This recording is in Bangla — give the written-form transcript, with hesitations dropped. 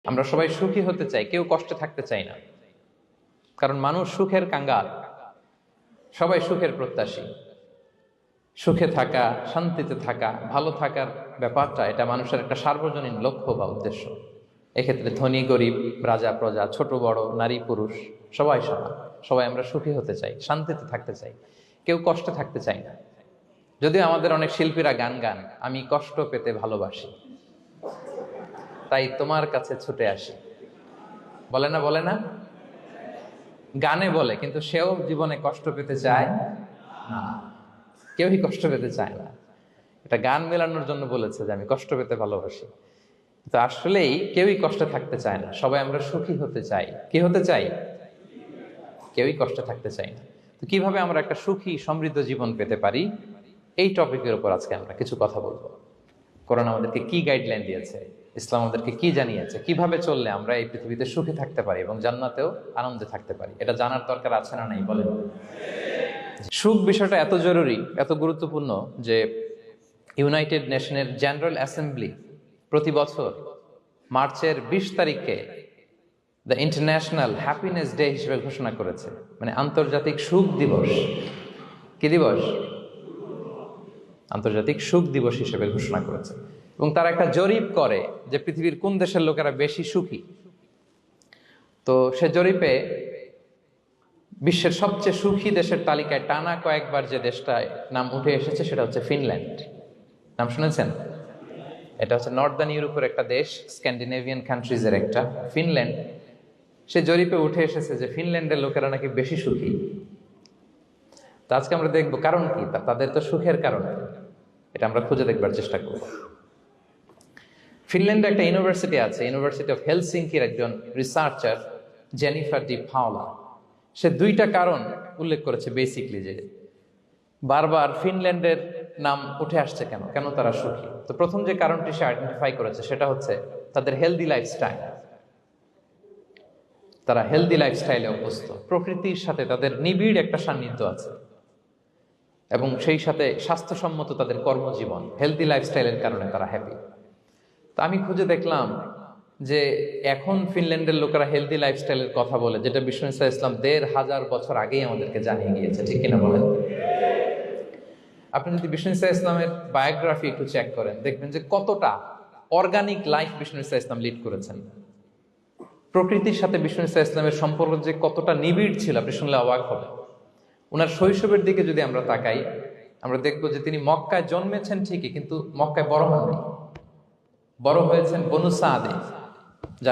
আমরা সবাই সুখী হতে চাই, কেউ কষ্টে থাকতে চাই না। কারণ মানুষ সুখের কাঙ্গাল, সবাই সুখের প্রত্যাশী। সুখে থাকা, শান্তিতে থাকা, ভালো থাকার ব্যাপারটা এটা মানুষের একটা সার্বজনীন লক্ষ্য বা উদ্দেশ্য। এক্ষেত্রে ধনী গরিব, রাজা প্রজা, ছোট বড়, নারী পুরুষ সবাই সমান। সবাই আমরা সুখী হতে চাই, শান্তিতে থাকতে চাই, কেউ কষ্টে থাকতে চাই না। যদিও আমাদের অনেক শিল্পীরা গান গান, আমি কষ্ট পেতে ভালোবাসি, তাই তোমার কাছে ছুটে আসি, বলে না? বলে না? গানে বলে, কিন্তু সেও জীবনে কষ্ট পেতে চায় না। কেউই কষ্ট পেতে চায় না। এটা গান মেলানোর জন্য বলেছে যে আমি কষ্ট পেতে ভালোবাসি, তো আসলেই কেউই কষ্টে থাকতে চায় না। সবাই আমরা সুখী হতে চাই। কি হতে চাই? কেউই কষ্টে থাকতে চাই না। তো কিভাবে আমরা একটা সুখী সমৃদ্ধ জীবন পেতে পারি, এই টপিকের উপর আজকে আমরা কিছু কথা বলবো। কোরআন আমাদেরকে কি গাইডলাইন দিয়েছে, ইসলাম আমাদেরকে কি জানিয়েছে, কিভাবে চললে আমরা এই পৃথিবীতে সুখে থাকতে পারি এবং জান্নাতেও আনন্দে থাকতে পারি, এটা জানার দরকার আছে না নাই বলেন? সুখ বিষয়টা এত জরুরি, এত গুরুত্বপূর্ণ যে ইউনাইটেড নেশনের জেনারেল অ্যাসেম্বলি প্রতি বছর মার্চের 20 তারিখে দ্য ইন্টারন্যাশনাল হ্যাপিনেস ডে হিসেবে ঘোষণা করেছে, মানে আন্তর্জাতিক সুখ দিবস। কি দিবস? আন্তর্জাতিক সুখ দিবস হিসেবে ঘোষণা করেছে। এবং তারা একটা জরিপ করে যে পৃথিবীর কোন দেশের লোকেরা বেশি সুখী। তো সে জরিপে বিশ্বের সবচেয়ে সুখী দেশের তালিকায় টানা কয়েকবার যে দেশটায় নাম উঠে এসেছে সেটা হচ্ছে ফিনল্যান্ড। নাম শুনেছেন? এটা হচ্ছে নর্দার্ন ইউরোপের একটা দেশ, স্ক্যান্ডিনেভিয়ান কান্ট্রিজের একটা, ফিনল্যান্ড। সে জরিপে উঠে এসেছে যে ফিনল্যান্ডের লোকেরা নাকি বেশি সুখী। তো আজকে আমরা দেখবো কারণ কি, তাদের তো সুখের কারণ, এটা আমরা খুঁজে দেখবার চেষ্টা করব। ফিনল্যান্ডে একটা ইউনিভার্সিটি আছে, ইউনিভার্সিটি অফ হেলসিঙ্কির একজন রিসার্চার জেনিফার ডি পাওলা, সে 2টা কারণ উল্লেখ করেছে বেসিকলি, যে বারবার ফিনল্যান্ডের নাম উঠে আসছে কেন, কেন তারা সুখী। তো প্রথম যে কারণটি সে আইডেন্টিফাই করেছে সেটা হচ্ছে তাদের হেলদি লাইফস্টাইল। তারা হেলদি লাইফস্টাইলে অভ্যস্ত, প্রকৃতির সাথে তাদের নিবিড় একটা সান্নিধ্য আছে, এবং সেই সাথে স্বাস্থ্যসম্মত তাদের কর্মজীবন। হেলদি লাইফস্টাইলের কারণে তারা হ্যাপি। তো আমি খুঁজে দেখলাম যে এখন ফিনল্যান্ডের লোকেরা হেলদি লাইফস্টাইলের কথা বলে, যেটা বিষ্ণু ইসলাম 1500 বছর আগেই আমাদেরকে জানিয়ে গিয়েছে, ঠিক কিনা বলেন? আপনি যদি বিষ্ণু ইসলামের বায়োগ্রাফি একটু চেক করেন, দেখবেন যে কতটা অর্গানিক লাইফ বিষ্ণু ইসলাম লিড করেছেন। প্রকৃতির সাথে বিষ্ণু ইসলামের সম্পর্ক যে কতটা নিবিড় ছিল, আপনি শুনলে অবাক হবেন। ওনার শৈশবের দিকে যদি আমরা তাকাই, আমরা দেখবো যে তিনি মক্কায় জন্মেছেন ঠিকই, কিন্তু মক্কায় বড় হননি, বড় হয়েছেন বনু সাদে।